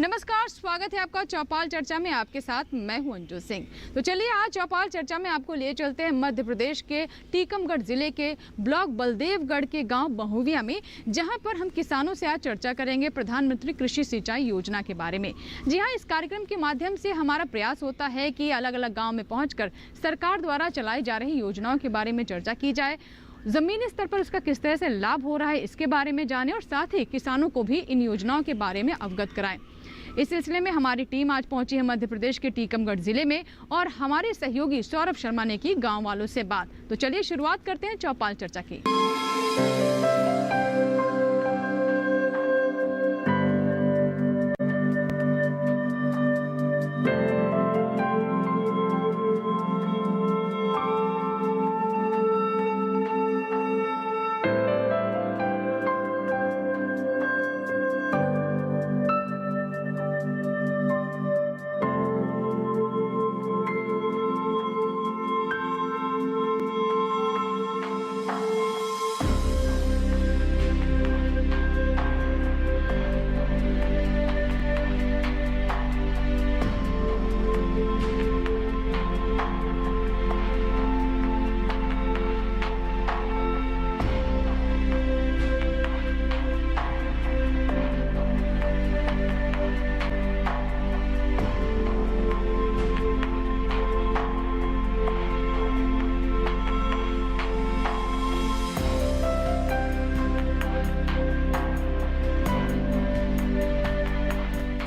नमस्कार, स्वागत है आपका चौपाल चर्चा में। आपके साथ मैं हूं अंजू सिंह। तो चलिए आज चौपाल चर्चा में आपको ले चलते हैं मध्य प्रदेश के टीकमगढ़ जिले के ब्लॉक बलदेवगढ़ के गांव बहुविया में, जहां पर हम किसानों से आज चर्चा करेंगे प्रधानमंत्री कृषि सिंचाई योजना के बारे में। जी हां, इस कार्यक्रम के माध्यम से हमारा प्रयास होता है कि अलग अलग गाँव में पहुँच सरकार द्वारा चलाई जा रही योजनाओं के बारे में चर्चा की जाए, जमीनी स्तर पर उसका किस तरह से लाभ हो रहा है इसके बारे में जानें और साथ ही किसानों को भी इन योजनाओं के बारे में अवगत कराएं। इस सिलसिले में हमारी टीम आज पहुंची है मध्य प्रदेश के टीकमगढ़ जिले में और हमारे सहयोगी सौरभ शर्मा ने की गांव वालों से बात। तो चलिए शुरुआत करते हैं चौपाल चर्चा की।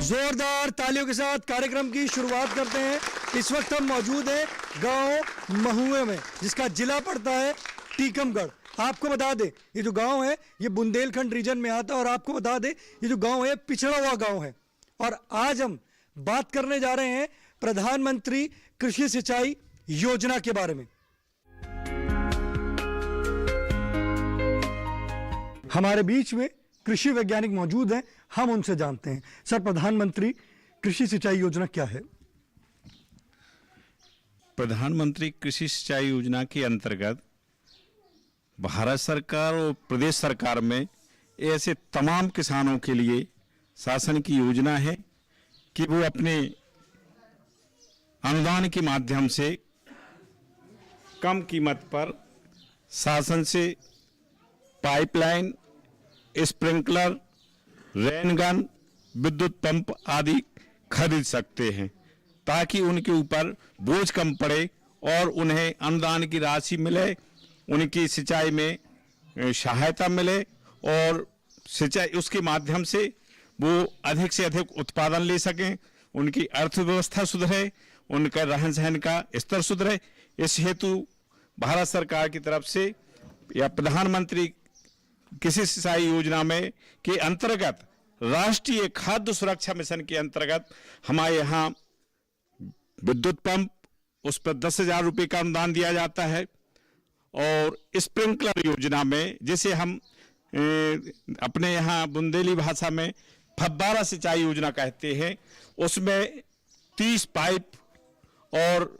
जोरदार तालियों के साथ कार्यक्रम की शुरुआत करते हैं। इस वक्त हम मौजूद हैं गांव महुए में, जिसका जिला पड़ता है टीकमगढ़। आपको बता दें ये जो गांव है ये बुंदेलखंड रीजन में आता है और आपको बता दें ये जो गांव है पिछड़ा हुआ गांव है। और आज हम बात करने जा रहे हैं प्रधानमंत्री कृषि सिंचाई योजना के बारे में। हमारे बीच में कृषि वैज्ञानिक मौजूद हैं, हम उनसे जानते हैं। सर, प्रधानमंत्री कृषि सिंचाई योजना क्या है? प्रधानमंत्री कृषि सिंचाई योजना के अंतर्गत भारत सरकार और प्रदेश सरकार में ऐसे तमाम किसानों के लिए शासन की योजना है कि वो अपने अनुदान के माध्यम से कम कीमत पर शासन से पाइपलाइन, स्प्रिंकलर, रेनगन, विद्युत पंप आदि खरीद सकते हैं, ताकि उनके ऊपर बोझ कम पड़े और उन्हें अनुदान की राशि मिले, उनकी सिंचाई में सहायता मिले और सिंचाई उसके माध्यम से वो अधिक से अधिक उत्पादन ले सकें, उनकी अर्थव्यवस्था सुधरे, उनका रहन सहन का स्तर सुधरे। इस हेतु भारत सरकार की तरफ से या प्रधानमंत्री कृषि सिंचाई योजना में के अंतर्गत राष्ट्रीय खाद्य सुरक्षा मिशन के अंतर्गत हमारे यहाँ विद्युत पंप, उस पर 10,000 रुपये का अनुदान दिया जाता है। और स्प्रिंकलर योजना में, जिसे हम अपने यहाँ बुंदेली भाषा में फव्वारा सिंचाई योजना कहते हैं, उसमें 30 पाइप और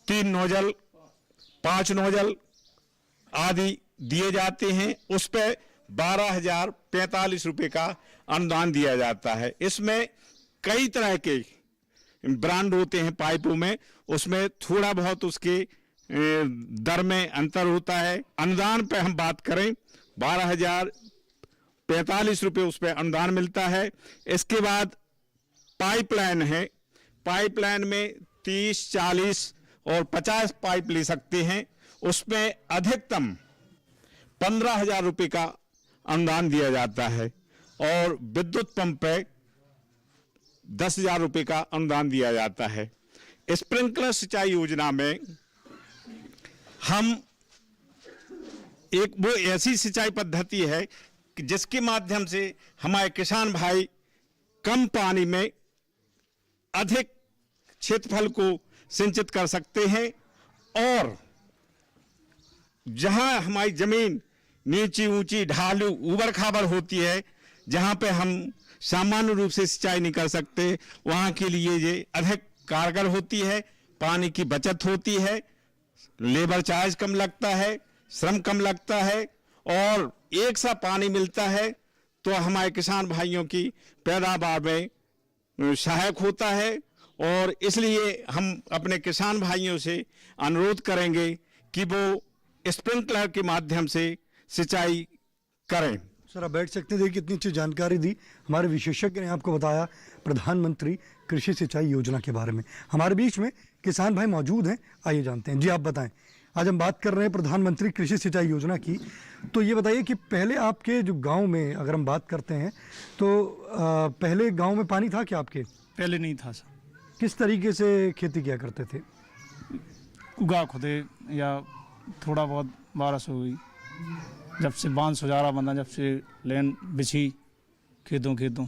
3 नोजल, 5 नोजल आदि दिए जाते हैं। उस पर 12,045 रुपये का अनुदान दिया जाता है। इसमें कई तरह के ब्रांड होते हैं पाइपों में, उसमें थोड़ा बहुत उसके दर में अंतर होता है। अनुदान पे हम बात करें 12,045 रुपये उस पर अनुदान मिलता है। इसके बाद पाइपलाइन है, पाइपलाइन में 30, 40 और 50 पाइप ले सकते हैं। उसमें अधिकतम 15,000 रुपये का अनुदान दिया जाता है। और विद्युत पंप पे 10,000 रुपये का अनुदान दिया जाता है। स्प्रिंकलर सिंचाई योजना में हम एक वो ऐसी सिंचाई पद्धति है कि जिसके माध्यम से हमारे किसान भाई कम पानी में अधिक क्षेत्रफल को सिंचित कर सकते हैं। और जहां हमारी जमीन नीची ऊंची ढालू उबड़ खाबड़ होती है, जहां पे हम सामान्य रूप से सिंचाई नहीं कर सकते, वहां के लिए ये अधिक कारगर होती है। पानी की बचत होती है, लेबर चार्ज कम लगता है, श्रम कम लगता है और एक सा पानी मिलता है, तो हमारे किसान भाइयों की पैदावार में सहायक होता है। और इसलिए हम अपने किसान भाइयों से अनुरोध करेंगे कि वो स्प्रिंकलर के माध्यम से सिंचाई करें। सर आप बैठ सकते हैं। देखिए कितनी अच्छी जानकारी दी हमारे विशेषज्ञ ने आपको बताया प्रधानमंत्री कृषि सिंचाई योजना के बारे में। हमारे बीच में किसान भाई मौजूद हैं, आइए जानते हैं। जी आप बताएं, आज हम बात कर रहे हैं प्रधानमंत्री कृषि सिंचाई योजना की। तो ये बताइए कि पहले आपके जो गांव में अगर हम बात करते हैं तो पहले गांव में पानी था क्या आपके? पहले नहीं था सर। किस तरीके से खेती किया करते थे? कुगा खुदे या थोड़ा बहुत बारिश हो गई, जब से बांध सुजारा बंधा, जब से लेन बिछी खेतों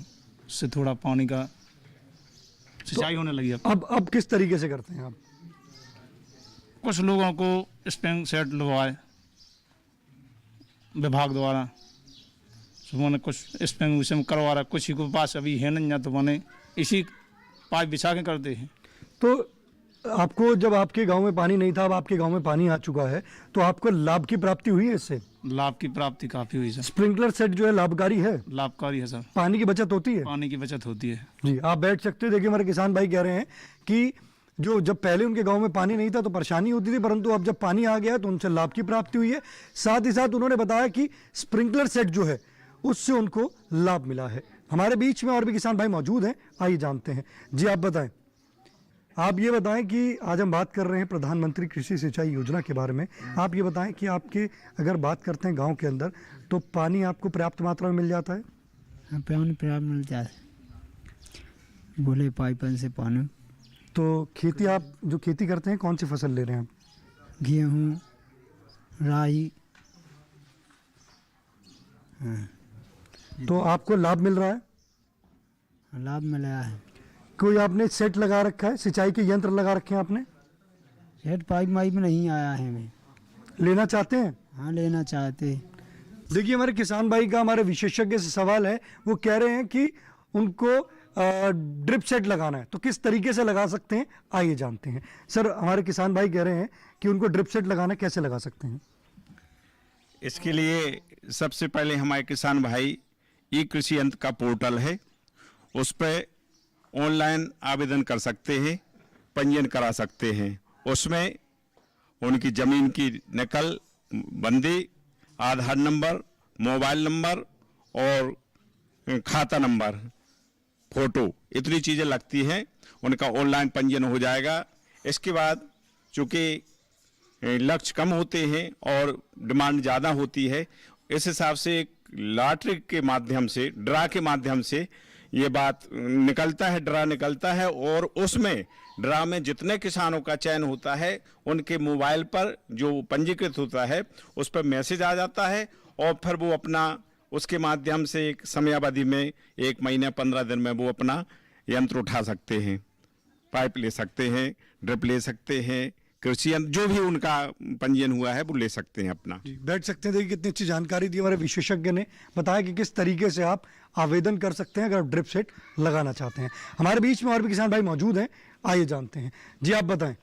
से थोड़ा पानी का सिंचाई होने लगी। अब किस तरीके से करते हैं आप? कुछ लोगों को स्प्रिंग सेट लगवाए विभाग द्वारा, सुबह ने कुछ स्प्रिंग विषम करवा रहा, कुछ ही के पास अभी है नहीं, या तो बने इसी पाइप बिछा के करते हैं। तो आपको जब आपके गांव में पानी नहीं था, अब आपके गांव में पानी आ चुका है, तो आपको लाभ की प्राप्ति हुई है इससे? लाभ की प्राप्ति काफ़ी हुई सर। स्प्रिंकलर सेट जो है लाभकारी है? लाभकारी है सर। पानी की बचत होती है? पानी की बचत होती है जी आप बैठ सकते हैं। देखिए हमारे किसान भाई कह रहे हैं कि जब पहले उनके गांव में पानी नहीं था तो परेशानी होती थी, परंतु अब जब पानी आ गया तो उनसे लाभ की प्राप्ति हुई है। साथ ही साथ उन्होंने बताया कि स्प्रिंकलर सेट जो है उससे उनको लाभ मिला है। हमारे बीच में और भी किसान भाई मौजूद हैं, आइए जानते हैं। जी आप बताएं, आप ये बताएं कि आज हम बात कर रहे हैं प्रधानमंत्री कृषि सिंचाई योजना के बारे में। आप ये बताएं कि आपके अगर बात करते हैं गांव के अंदर तो पानी आपको पर्याप्त मात्रा में मिल जाता है? हाँ, पानी पर्याप्त मिल जाता है, बोले पाइपन से पानी। तो खेती, आप जो खेती करते हैं कौन सी फसल ले रहे हैं आप? गेहूँ, राई। हाँ, तो आपको लाभ मिल रहा है? लाभ मिला है। कोई आपने सेट लगा रखा है, सिंचाई के यंत्र लगा रखे हैं आपने? सेट पाइप माइप नहीं आया है, हमें लेना चाहते हैं? हाँ लेना चाहते। देखिए हमारे किसान भाई का हमारे विशेषज्ञ से सवाल है, वो कह रहे हैं कि उनको ड्रिप सेट लगाना है, तो किस तरीके से लगा सकते हैं, आइए जानते हैं। सर हमारे किसान भाई कह रहे हैं कि उनको ड्रिप सेट लगाना है, कैसे लगा सकते हैं? इसके लिए सबसे पहले हमारे किसान भाई ई कृषि यंत्र का पोर्टल है, उस पर ऑनलाइन आवेदन कर सकते हैं, पंजीयन करा सकते हैं। उसमें उनकी ज़मीन की नकल, बंदी, आधार नंबर, मोबाइल नंबर और खाता नंबर, फोटो, इतनी चीज़ें लगती हैं। उनका ऑनलाइन पंजीयन हो जाएगा। इसके बाद चूँकि लक्ष्य कम होते हैं और डिमांड ज़्यादा होती है, इस हिसाब से एक लॉटरी के माध्यम से, ड्रा के माध्यम से ये बात निकलता है, ड्रा निकलता है, और उसमें ड्रा में जितने किसानों का चयन होता है उनके मोबाइल पर जो पंजीकृत होता है उस पर मैसेज आ जाता है, और फिर वो अपना उसके माध्यम से एक समयावधि में 1 महीने 15 दिन में वो अपना यंत्र उठा सकते हैं, पाइप ले सकते हैं, ड्रिप ले सकते हैं, कृषि यंत्र जो भी उनका पंजीयन हुआ है वो ले सकते हैं अपना। बैठ सकते हैं। देखिए कितनी अच्छी जानकारी दी हमारे विशेषज्ञ ने, बताया कि किस तरीके से आप आवेदन कर सकते हैं अगर आप ड्रिप सेट लगाना चाहते हैं। हमारे बीच में और भी किसान भाई मौजूद हैं, आइए जानते हैं। जी आप बताएं,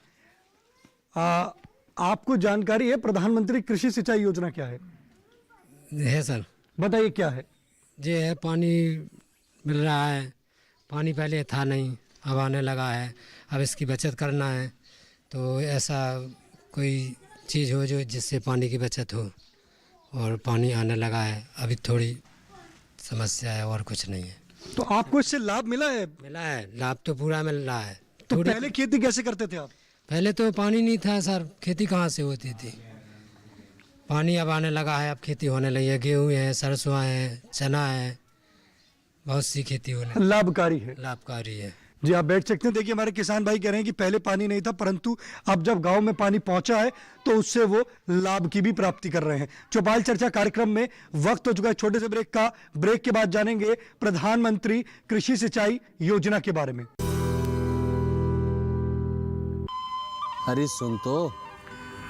आपको जानकारी है प्रधानमंत्री कृषि सिंचाई योजना क्या है? है सर। बताइए क्या है? ये है, पानी मिल रहा है, पानी पहले था नहीं, अब आने लगा है, अब इसकी बचत करना है। तो ऐसा कोई चीज़ हो जो जिससे पानी की बचत हो, और पानी आने लगा है, अभी थोड़ी समस्या है और कुछ नहीं है। तो आपको इससे लाभ मिला है? मिला है, लाभ तो पूरा मिल रहा है। तो पहले खेती कैसे करते थे आप? पहले तो पानी नहीं था सर, खेती कहाँ से होती थी। पानी अब आने लगा है, अब खेती होने लगी है, गेहूँ है, सरसों है, चना है, बहुत सी खेती होने लाभकारी है। लाभकारी है। जी आप बैठ सकते हैं। देखिए हमारे किसान भाई कह रहे हैं कि पहले पानी नहीं था, परंतु अब जब गांव में पानी पहुंचा है तो उससे वो लाभ की भी प्राप्ति कर रहे हैं। चौपाल चर्चा कार्यक्रम में वक्त हो चुका है छोटे से ब्रेक का। ब्रेक के बाद जानेंगे प्रधानमंत्री कृषि सिंचाई योजना के बारे में। अरे सुन तो।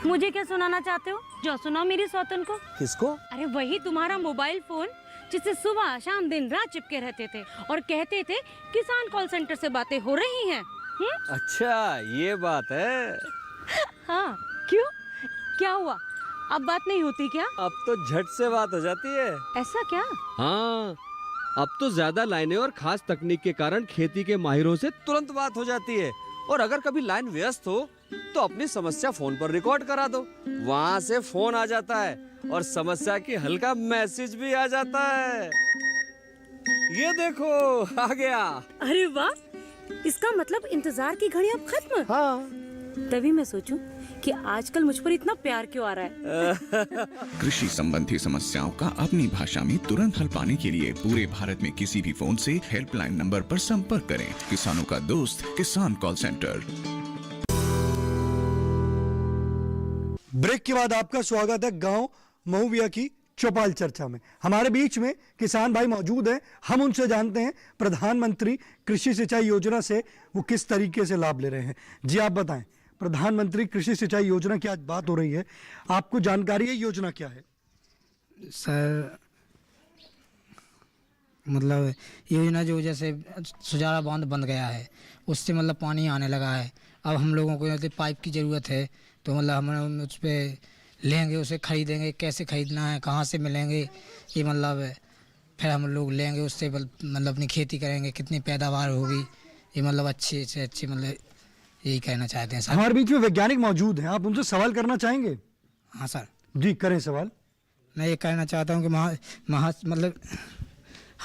मुझे क्या सुनाना चाहते हो? जो सुनाओ मेरी सौतन को। किसको? अरे वही तुम्हारा मोबाइल फोन जिससे सुबह शाम दिन रात चिपके रहते थे और कहते थे किसान कॉल सेंटर से बातें हो रही हैं। अच्छा ये बात है। हाँ क्यों, क्या हुआ? अब बात नहीं होती क्या? अब तो झट से बात हो जाती है। ऐसा क्या? हाँ, अब तो ज्यादा लाइनें और खास तकनीक के कारण खेती के माहिरों से तुरंत बात हो जाती है। और अगर कभी लाइन व्यस्त हो तो अपनी समस्या फोन पर रिकॉर्ड करा दो, वहाँ से फोन आ जाता है और समस्या की हल का मैसेज भी आ जाता है। ये देखो आ गया। अरे वाह, इसका मतलब इंतजार की घड़ी अब खत्म। हाँ। तभी मैं सोचूं कि आजकल मुझ पर इतना प्यार क्यों आ रहा है। कृषि संबंधी समस्याओं का अपनी भाषा में तुरंत हल पाने के लिए पूरे भारत में किसी भी फोन से हेल्पलाइन नंबर पर संपर्क करें। किसानों का दोस्त किसान कॉल सेंटर। ब्रेक के बाद आपका स्वागत है गांव महुविया की चौपाल चर्चा में। हमारे बीच में किसान भाई मौजूद हैं, हम उनसे जानते हैं प्रधानमंत्री कृषि सिंचाई योजना से वो किस तरीके से लाभ ले रहे हैं। जी आप बताएं, प्रधानमंत्री कृषि सिंचाई योजना की आज बात हो रही है, आपको जानकारी है योजना क्या है? सर मतलब योजना जो जैसे सुजारा बांध बन गया है उससे मतलब पानी आने लगा है। अब हम लोगों को जैसे पाइप की ज़रूरत है तो मतलब हम उस पर लेंगे, उसे ख़रीदेंगे, कैसे ख़रीदना है, कहाँ से मिलेंगे, ये मतलब फिर हम लोग लेंगे, उससे मतलब अपनी खेती करेंगे, कितनी पैदावार होगी, ये मतलब अच्छी से अच्छी मतलब यही कहना चाहते हैं सर। हमारे बीच में वैज्ञानिक मौजूद हैं, आप उनसे सवाल करना चाहेंगे? हाँ सर। जी करें सवाल। मैं ये कहना चाहता हूँ कि मतलब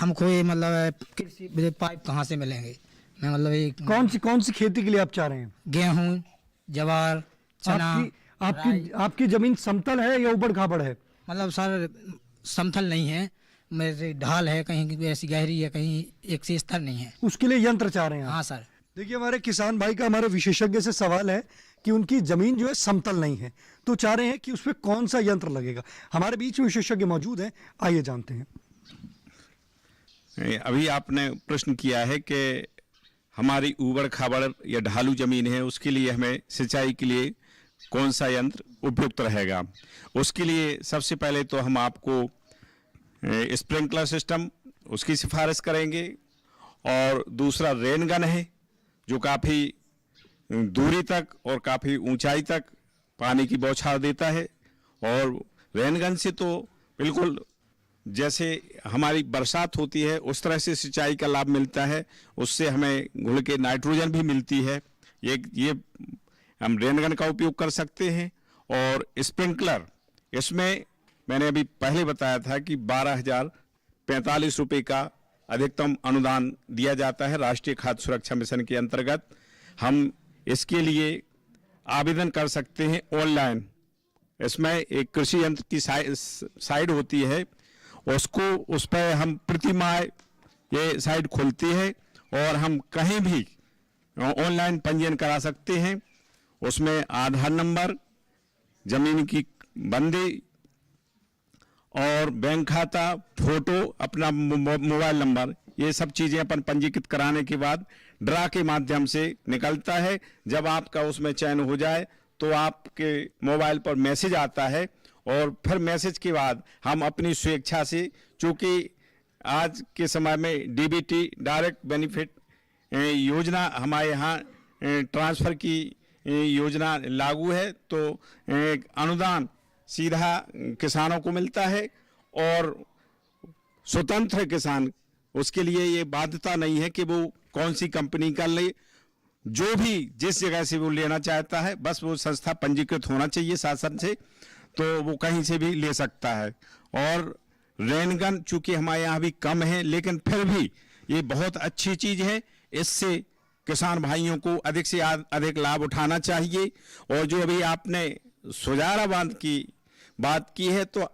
हमको ये मतलब कृषि पाइप कहाँ से मिलेंगे? मैं मतलब ये कौन सी खेती के लिए आप चाह रहे हैं? गेहूँ, जवार, चना। आपकी जमीन समतल है या ऊबड़ खाबड़ है? मतलब सर समतल नहीं है, मेरे ढाल है, कहीं ऐसी गहरी है, कहीं एक से स्तर नहीं है। उसके लिए यंत्र चाह रहे हैं आप? हाँ सर। देखिए हमारे किसान भाई का हमारे विशेषज्ञ से सवाल है कि उनकी जमीन जो है समतल नहीं है, तो चाह रहे हैं कि उस पर कौन सा यंत्र लगेगा। हमारे बीच में विशेषज्ञ मौजूद हैं, आइए जानते हैं। अभी आपने प्रश्न किया है कि हमारी ऊबड़ खाबड़ या ढालू जमीन है, उसके लिए हमें सिंचाई के लिए कौन सा यंत्र उपयुक्त रहेगा। उसके लिए सबसे पहले तो हम आपको स्प्रिंकलर सिस्टम उसकी सिफारिश करेंगे, और दूसरा रेन गन है जो काफ़ी दूरी तक और काफ़ी ऊंचाई तक पानी की बौछार देता है। और रेन गन से तो बिल्कुल जैसे हमारी बरसात होती है उस तरह से सिंचाई का लाभ मिलता है, उससे हमें घुल के नाइट्रोजन भी मिलती है। ये हम रेन गन का उपयोग कर सकते हैं। और स्प्रिंकलर, इसमें मैंने अभी पहले बताया था कि 12,045 रुपये का अधिकतम अनुदान दिया जाता है राष्ट्रीय खाद्य सुरक्षा मिशन के अंतर्गत। हम इसके लिए आवेदन कर सकते हैं ऑनलाइन। इसमें एक कृषि यंत्र की साइट होती है, उस पर हम प्रति माह ये साइट खुलती है और हम कहीं भी ऑनलाइन पंजीयन करा सकते हैं। उसमें आधार नंबर, जमीन की बंदी और बैंक खाता, फोटो, अपना मोबाइल नंबर, ये सब चीज़ें अपन पंजीकृत कराने के बाद ड्रा के माध्यम से निकलता है। जब आपका उसमें चयन हो जाए तो आपके मोबाइल पर मैसेज आता है, और फिर मैसेज के बाद हम अपनी स्वेच्छा से, चूँकि आज के समय में डीबीटी डायरेक्ट बेनिफिट योजना हमारे यहाँ ट्रांसफ़र की योजना लागू है, तो अनुदान सीधा किसानों को मिलता है। और स्वतंत्र किसान, उसके लिए ये बाध्यता नहीं है कि वो कौन सी कंपनी का ले, जो भी जिस जगह से वो लेना चाहता है, बस वो संस्था पंजीकृत होना चाहिए शासन से, तो वो कहीं से भी ले सकता है। और रेनगन चूँकि हमारे यहाँ भी कम है, लेकिन फिर भी ये बहुत अच्छी चीज़ है, इससे किसान भाइयों को अधिक से अधिक लाभ उठाना चाहिए। और जो अभी आपने सुजारा बांध की बात की है, तो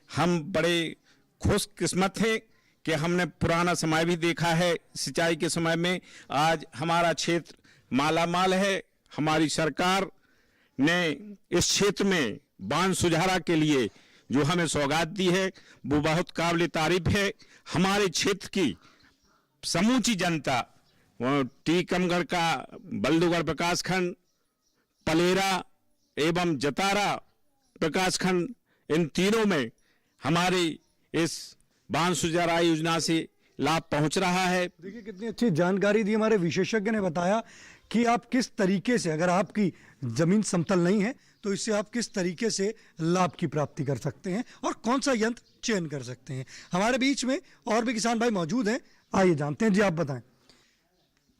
हम बड़े खुशकिस्मत हैं कि हमने पुराना समय भी देखा है सिंचाई के समय में। आज हमारा क्षेत्र मालामाल है। हमारी सरकार ने इस क्षेत्र में बांध सुधारा के लिए जो हमें सौगात दी है वो बहुत काबिल तारीफ है। हमारे क्षेत्र की समूची जनता, टीकमगढ़ का बल्दूगढ़ प्रकाशखंड, पलेरा एवं जतारा प्रकाशखंड, इन तीनों में हमारी इस बांध सुधारा योजना से लाभ पहुंच रहा है। देखिए कितनी अच्छी जानकारी दी हमारे विशेषज्ञ ने बताया कि आप किस तरीके से, अगर आपकी जमीन समतल नहीं है तो इससे आप किस तरीके से लाभ की प्राप्ति कर सकते हैं और कौन सा यंत्र चयन कर सकते हैं। हमारे बीच में और भी किसान भाई मौजूद हैं, आइए जानते हैं। जी आप बताएं।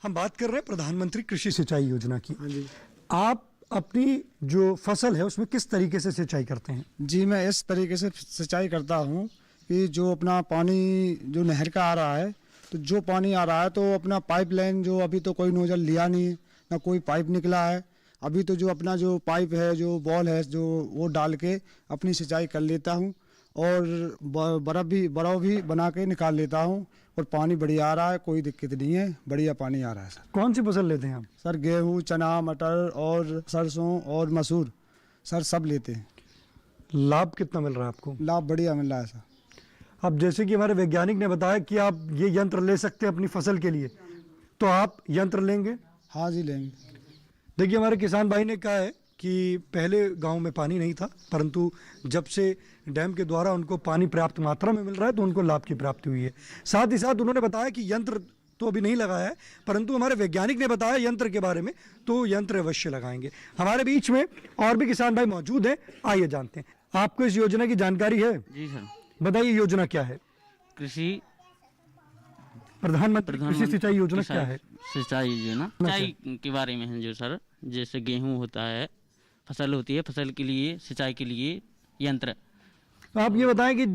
हम बात कर रहे हैं प्रधानमंत्री कृषि सिंचाई योजना की। आप अपनी जो फसल है उसमें किस तरीके से सिंचाई करते हैं? जी मैं इस तरीके से सिंचाई करता हूँ कि जो अपना पानी जो नहर का आ रहा है, तो जो पानी आ रहा है तो अपना पाइपलाइन, जो अभी तो कोई नोजल लिया नहीं है, ना कोई पाइप निकला है, अभी तो जो अपना जो पाइप है, जो बॉल है, जो वो डाल के अपनी सिंचाई कर लेता हूँ और बर्फ भी बना के निकाल लेता हूँ और पानी बढ़िया आ रहा है, कोई दिक्कत नहीं है, बढ़िया पानी आ रहा है। सर कौन सी फसल लेते हैं आप? सर गेहूँ, चना, मटर और सरसों और मसूर सर सब लेते हैं। लाभ कितना मिल रहा है आपको? लाभ बढ़िया मिल रहा है सर। अब जैसे कि हमारे वैज्ञानिक ने बताया कि आप ये यंत्र ले सकते हैं अपनी फसल के लिए, तो आप यंत्र लेंगे? हाँ जी लेंगे। देखिए हमारे किसान भाई ने कहा है कि पहले गांव में पानी नहीं था, परंतु जब से डैम के द्वारा उनको पानी पर्याप्त मात्रा में मिल रहा है तो उनको लाभ की प्राप्ति हुई है। साथ ही साथ उन्होंने बताया कि यंत्र तो अभी नहीं लगाया है, परंतु हमारे वैज्ञानिक ने बताया यंत्र के बारे में, तो यंत्र अवश्य लगाएंगे। हमारे बीच में और भी किसान भाई मौजूद हैं, आइए जानते हैं। आपको इस योजना की जानकारी है? जी सर। बताइए योजना क्या है? कृषि प्रधानमंत्री कृषि सिंचाई योजना क्या है? सिंचाई योजना सिंचाई के बारे में है जो सर, जैसे गेहूं होता है, फसल होती है, फसल के लिए सिंचाई के लिए यंत्र। आप ये बताएं कि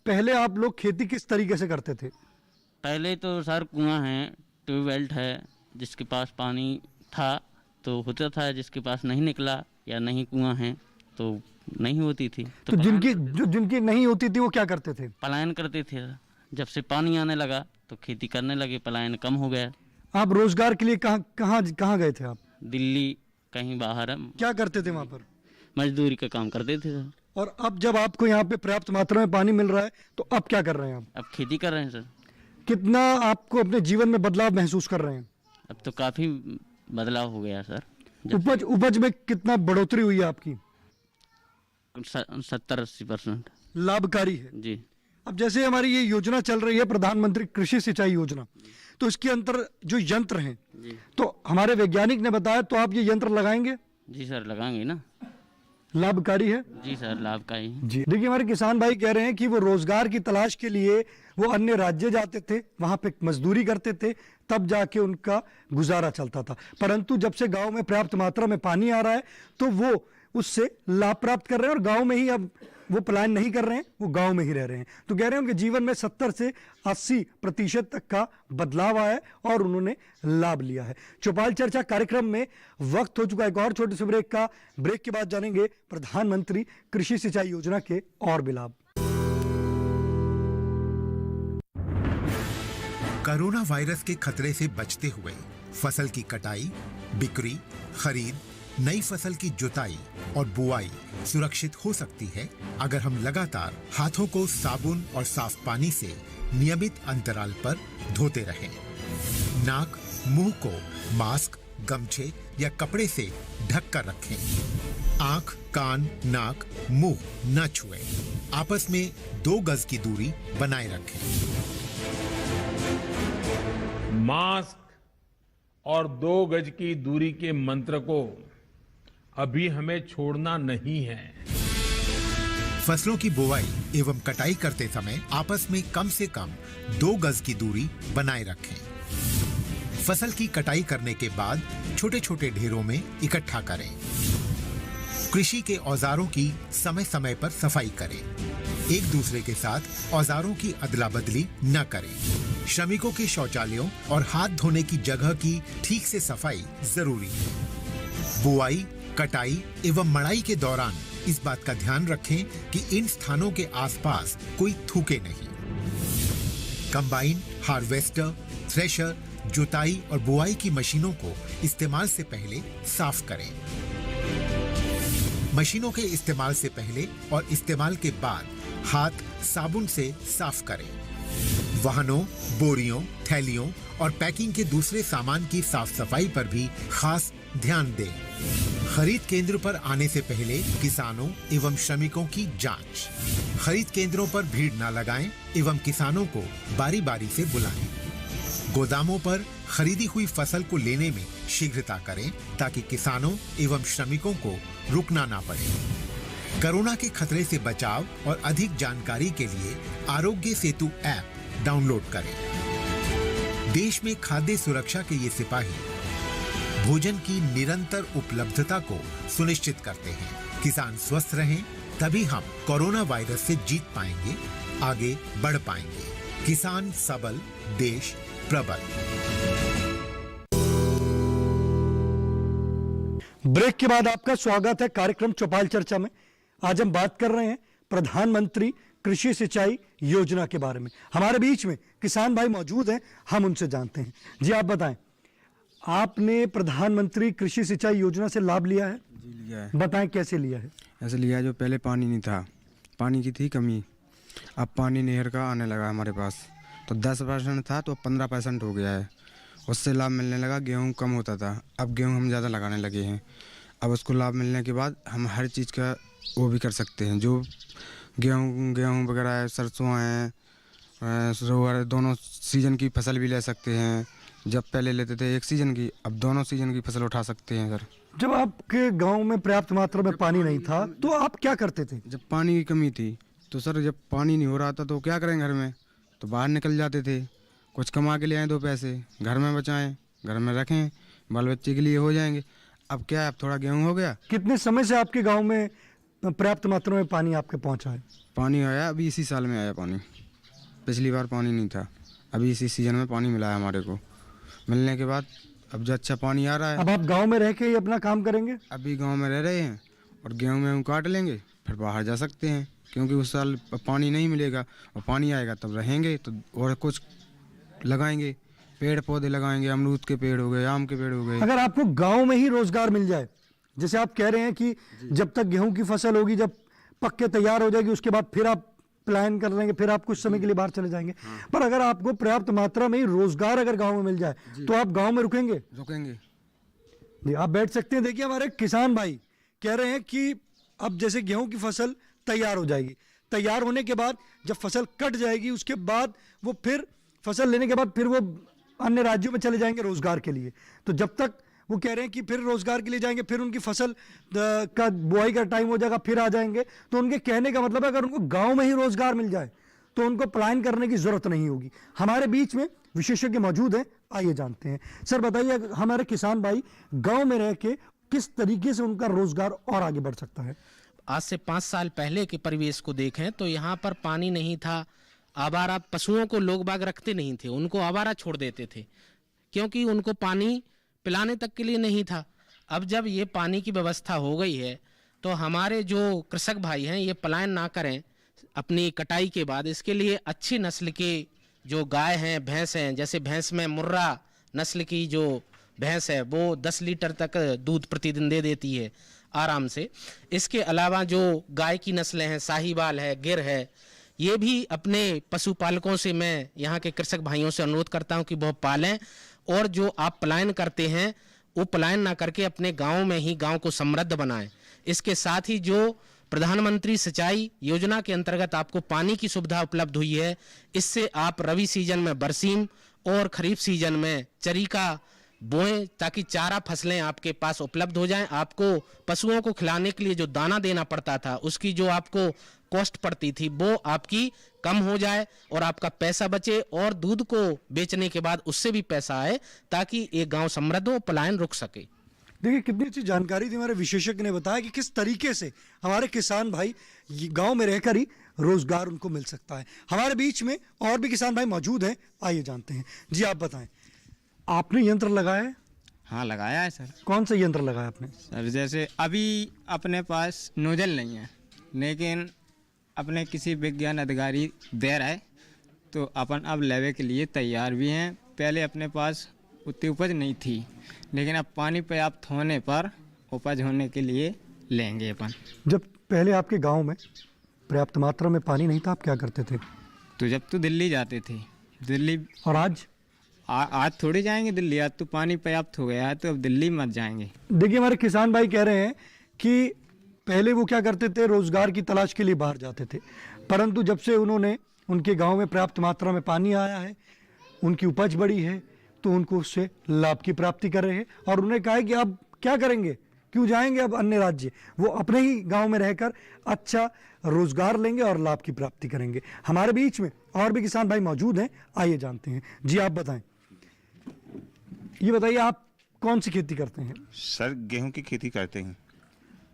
पहले आप लोग खेती किस तरीके से करते थे? पहले तो सर कुआं है, ट्यूबवेल है, जिसके पास पानी था तो होता था, जिसके पास नहीं निकला या नहीं कुआं है तो नहीं होती थी। तो जिनकी नहीं होती थी वो क्या करते थे? पलायन करते थे। जब से पानी आने लगा तो खेती करने लगे, पलायन कम हो गया। आप रोजगार के लिए कहाँ गए थे आप? दिल्ली, कहीं बाहर। क्या करते थे वहाँ पर? मजदूरी का काम करते थे सर। और अब जब आपको यहाँ पे पर्याप्त मात्रा में पानी मिल रहा है तो अब क्या कर रहे हैं आप? अब खेती कर रहे हैं सर। कितना आपको अपने जीवन में बदलाव महसूस कर रहे हैं? अब तो काफी बदलाव हो गया सर। उपज में कितना बढ़ोतरी हुई है आपकी? 70-80% लाभकारी है जी। अब जैसे हमारी ये योजना चल रही है प्रधानमंत्री कृषि सिंचाई योजना, तो इसके अंदर जो यंत्र हैं, तो हमारे वैज्ञानिक ने बताया, तो आप ये यंत्र लगाएंगे? जी सर लगाएंगे ना। लाभकारी है? जी सर लाभकारी है। जी देखिए हमारे किसान भाई कह रहे हैं कि वो रोजगार की तलाश के लिए वो अन्य राज्य जाते थे, वहां पे मजदूरी करते थे, तब जाके उनका गुजारा चलता था, परंतु जब से गांव में पर्याप्त मात्रा में पानी आ रहा है तो वो उससे लाभ प्राप्त कर रहे हैं और गांव में ही अब वो पलायन नहीं कर रहे हैं, वो गांव में ही रह रहे हैं। तो कह रहे हैं उनके जीवन में 70 से 80% तक का बदलाव आया है और उन्होंने लाभ लिया है। चौपाल चर्चा कार्यक्रम में वक्त हो चुका है एक और छोटे से ब्रेक का। ब्रेक के बाद जानेंगे प्रधानमंत्री कृषि सिंचाई योजना के और भी लाभ। कोरोना वायरस के खतरे से बचते हुए फसल की कटाई, बिक्री, खरीद, नई फसल की जुताई और बुआई सुरक्षित हो सकती है अगर हम लगातार हाथों को साबुन और साफ पानी से नियमित अंतराल पर धोते रहें। नाक, मुंह को मास्क, गमछे या कपड़े से ढक कर रखें। आंख, कान, नाक, मुंह न छुएं। आपस में 2 गज की दूरी बनाए रखें। मास्क और 2 गज की दूरी के मंत्र को अभी हमें छोड़ना नहीं है। फसलों की बुवाई एवं कटाई करते समय आपस में कम से कम 2 गज की दूरी बनाए रखें। फसल की कटाई करने के बाद छोटे छोटे ढेरों में इकट्ठा करें। कृषि के औजारों की समय समय पर सफाई करें। एक दूसरे के साथ औजारों की अदला बदली न करें। श्रमिकों के शौचालयों और हाथ धोने की जगह की ठीक से सफाई जरूरी है। बुआई, कटाई एवं मड़ाई के दौरान इस बात का ध्यान रखें कि इन स्थानों के आसपास कोई थूके नहीं। कंबाइन, हार्वेस्टर, थ्रेशर, जुताई और बुआई की मशीनों को इस्तेमाल से पहले साफ करें। मशीनों के इस्तेमाल से पहले और इस्तेमाल के बाद हाथ साबुन से साफ करें। वाहनों, बोरियों, थैलियों और पैकिंग के दूसरे सामान की साफ सफाई पर भी खास ध्यान दें। खरीद केंद्र पर आने से पहले किसानों एवं श्रमिकों की जांच। खरीद केंद्रों पर भीड़ न लगाएं एवं किसानों को बारी बारी से बुलाएं। गोदामों पर खरीदी हुई फसल को लेने में शीघ्रता करें ताकि किसानों एवं श्रमिकों को रुकना ना पड़े। कोरोना के खतरे से बचाव और अधिक जानकारी के लिए आरोग्य सेतु ऐप डाउनलोड करें। देश में खाद्य सुरक्षा के ये सिपाही भोजन की निरंतर उपलब्धता को सुनिश्चित करते हैं। किसान स्वस्थ रहें तभी हम कोरोना वायरस से जीत पाएंगे, आगे बढ़ पाएंगे। किसान सबल, देश प्रबल। ब्रेक के बाद आपका स्वागत है कार्यक्रम चौपाल चर्चा में। आज हम बात कर रहे हैं प्रधानमंत्री कृषि सिंचाई योजना के बारे में। हमारे बीच में किसान भाई मौजूद हैं, हम उनसे जानते हैं। जी आप बताएं, आपने प्रधानमंत्री कृषि सिंचाई योजना से लाभ लिया है? जी लिया है। बताएं कैसे लिया है? ऐसे लिया है, जो पहले पानी नहीं था, पानी की थी कमी, अब पानी नहर का आने लगा हमारे पास। तो 10% था तो 15% हो गया है। उससे लाभ मिलने लगा। गेहूं कम होता था, अब गेहूं हम ज़्यादा लगाने लगे हैं। अब उसको लाभ मिलने के बाद हम हर चीज़ का वो भी कर सकते हैं। जो गेहूं वगैरह है, सरसों है, रोअर, दोनों सीजन की फसल भी ले सकते हैं। जब पहले लेते थे एक सीजन की, अब दोनों सीजन की फसल उठा सकते हैं सर। जब आपके गांव में पर्याप्त मात्रा में पानी नहीं था तो आप क्या करते थे? जब पानी की कमी थी तो सर, जब पानी नहीं हो रहा था तो क्या करें घर में, तो बाहर निकल जाते थे, कुछ कमा के ले आए, 2 पैसे घर में बचाएं, घर में रखें, बाल बच्चे के लिए हो जाएंगे। अब क्या है, अब थोड़ा गेहूं हो गया। कितने समय से आपके गांव में पर्याप्त मात्रा में पानी आपके पहुंचा है? पानी आया अभी इसी साल में आया पानी, पिछली बार पानी नहीं था, अभी इसी सीजन में पानी मिला है हमारे को। मिलने के बाद अब जो अच्छा पानी आ रहा है। अब आप गांव में रह के ही अपना काम करेंगे? अभी गांव में रह रहे हैं और गेहूं में काट लेंगे, फिर बाहर जा सकते हैं, क्योंकि उस साल पानी नहीं मिलेगा और पानी आएगा तब रहेंगे तो और कुछ लगाएंगे, पेड़ पौधे लगाएंगे, अमरूद के पेड़ हो गए, आम के पेड़ हो गए। अगर आपको गांव में ही रोजगार मिल जाए, जैसे आप कह रहे हैं कि जब तक गेहूं की फसल होगी, जब पक के तैयार हो जाएगी, उसके बाद फिर आप प्लान कर लेंगे, फिर आप कुछ समय के लिए बाहर चले जाएंगे। पर अगर आपको पर्याप्त मात्रा में ही रोजगार अगर गांव में मिल जाए तो आप गांव में रुकेंगे? रुकेंगे। आप बैठ सकते हैं। देखिए हमारे किसान भाई कह रहे हैं कि अब जैसे गेहूं की फसल तैयार हो जाएगी, तैयार होने के बाद जब फसल कट जाएगी, उसके बाद वो फिर फसल लेने के बाद फिर वो अन्य राज्यों में चले जाएंगे रोजगार के लिए। तो जब तक वो कह रहे हैं कि फिर रोजगार के लिए जाएंगे, फिर उनकी फसल का बुआई का टाइम हो जाएगा, फिर आ जाएंगे। तो उनके कहने का मतलब है अगर उनको गांव में ही रोजगार मिल जाए तो उनको पलायन करने की जरूरत नहीं होगी। हमारे बीच में विशेषज्ञ मौजूद हैं, आइए जानते हैं। सर बताइए, हमारे किसान भाई गांव में रह के किस तरीके से उनका रोजगार और आगे बढ़ सकता है? आज से 5 साल पहले के परिवेश को देखें तो यहाँ पर पानी नहीं था। आवारा पशुओं को लोग बाग रखते नहीं थे, उनको आवारा छोड़ देते थे, क्योंकि उनको पानी पिलाने तक के लिए नहीं था। अब जब ये पानी की व्यवस्था हो गई है तो हमारे जो कृषक भाई हैं ये पलायन ना करें अपनी कटाई के बाद। इसके लिए अच्छी नस्ल के जो गाय हैं, भैंस हैं, जैसे भैंस में मुर्रा नस्ल की जो भैंस है वो 10 लीटर तक दूध प्रतिदिन दे देती है आराम से। इसके अलावा जो गाय की नस्लें हैं, साहीवाल है, गिर है, ये भी अपने पशुपालकों से मैं यहाँ के कृषक भाइयों से अनुरोध करता हूँ कि वह पालें। और जो आप पलायन करते हैं वो पलायन ना करके अपने गांव में ही गांव को समृद्ध बनाएं। इसके साथ ही जो प्रधानमंत्री सिंचाई योजना के अंतर्गत आपको पानी की सुविधा उपलब्ध हुई है, इससे आप रबी सीजन में बरसीम और खरीफ सीजन में चरीका बोएं, ताकि चारा फसलें आपके पास उपलब्ध हो जाएं। आपको पशुओं को खिलाने के लिए जो दाना देना पड़ता था, उसकी जो आपको कॉस्ट पड़ती थी, वो आपकी कम हो जाए और आपका पैसा बचे और दूध को बेचने के बाद उससे भी पैसा आए, ताकि एक गांव समृद्ध हो, पलायन रुक सके। देखिए कितनी अच्छी जानकारी थी। हमारे विशेषज्ञ ने बताया कि किस तरीके से हमारे किसान भाई गांव में रहकर ही रोजगार उनको मिल सकता है। हमारे बीच में और भी किसान भाई मौजूद हैं, आइए जानते हैं। जी आप बताएं, आपने यंत्र लगाया है? हाँ लगाया है सर। कौन सा यंत्र लगाया आपने? सर जैसे अभी अपने पास नोजल नहीं है, लेकिन अपने किसी विज्ञान अधिकारी दे रहा है तो अपन अब लेवे के लिए तैयार भी हैं। पहले अपने पास उतनी उपज नहीं थी, लेकिन अब पानी पर्याप्त होने पर उपज होने के लिए लेंगे अपन। जब पहले आपके गांव में पर्याप्त मात्रा में पानी नहीं था, आप क्या करते थे? तो जब तो दिल्ली जाते थे, दिल्ली। और आज? आज थोड़ी जाएंगे दिल्ली, आज तो पानी पर्याप्त हो गया है तो अब दिल्ली मत जाएंगे। देखिए हमारे किसान भाई कह रहे हैं कि पहले वो क्या करते थे, रोजगार की तलाश के लिए बाहर जाते थे, परंतु जब से उन्होंने उनके गांव में पर्याप्त मात्रा में पानी आया है, उनकी उपज बढ़ी है, तो उनको उससे लाभ की प्राप्ति कर रहे हैं और उन्हें कहा है कि अब क्या करेंगे, क्यों जाएंगे अब अन्य राज्य, वो अपने ही गांव में रहकर अच्छा रोजगार लेंगे और लाभ की प्राप्ति करेंगे। हमारे बीच में और भी किसान भाई मौजूद हैं, आइए जानते हैं। जी आप बताएं, ये बताइए आप कौन सी खेती करते हैं? सर गेहूं की खेती करते हैं।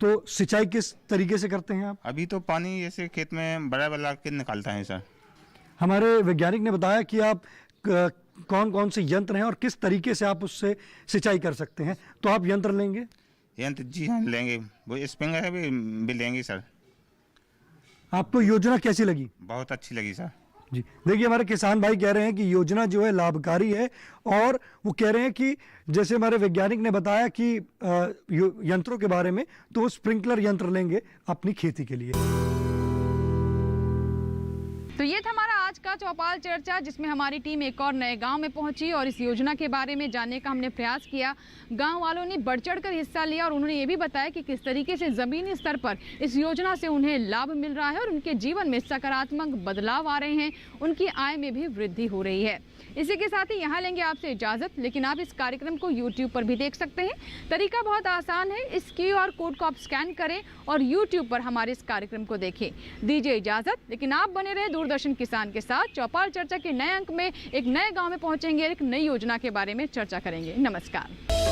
तो सिंचाई किस तरीके से करते हैं आप? अभी तो पानी ऐसे खेत में बड़ा बड़ा के निकालता है सर। हमारे वैज्ञानिक ने बताया कि आप कौन कौन से यंत्र हैं और किस तरीके से आप उससे सिंचाई कर सकते हैं, तो आप यंत्र लेंगे? यंत्र जी हाँ लेंगे, वो स्प्रिंकलर भी लेंगे सर। आपको योजना कैसी लगी? बहुत अच्छी लगी सर। जी देखिए, हमारे किसान भाई कह रहे हैं कि योजना जो है लाभकारी है और वो कह रहे हैं कि जैसे हमारे वैज्ञानिक ने बताया कि यंत्रों के बारे में, तो वो स्प्रिंकलर यंत्र लेंगे अपनी खेती के लिए। तो ये था हमारा आज का चौपाल चर्चा, जिसमें हमारी टीम एक और नए गांव में पहुंची और इस योजना के बारे में जानने का हमने प्रयास किया। गांव वालों ने बढ़ चढ़कर हिस्सा लिया और उन्होंने ये भी बताया कि किस तरीके से ज़मीनी स्तर पर इस योजना से उन्हें लाभ मिल रहा है और उनके जीवन में सकारात्मक बदलाव आ रहे हैं, उनकी आय में भी वृद्धि हो रही है। इसी के साथ ही यहाँ लेंगे आपसे इजाज़त, लेकिन आप इस कार्यक्रम को YouTube पर भी देख सकते हैं। तरीका बहुत आसान है, इस QR कोड को आप स्कैन करें और YouTube पर हमारे इस कार्यक्रम को देखें। दीजिए इजाज़त, लेकिन आप बने रहे दूरदर्शन किसान के साथ। चौपाल चर्चा के नए अंक में एक नए गांव में पहुंचेंगे, एक नई योजना के बारे में चर्चा करेंगे। नमस्कार।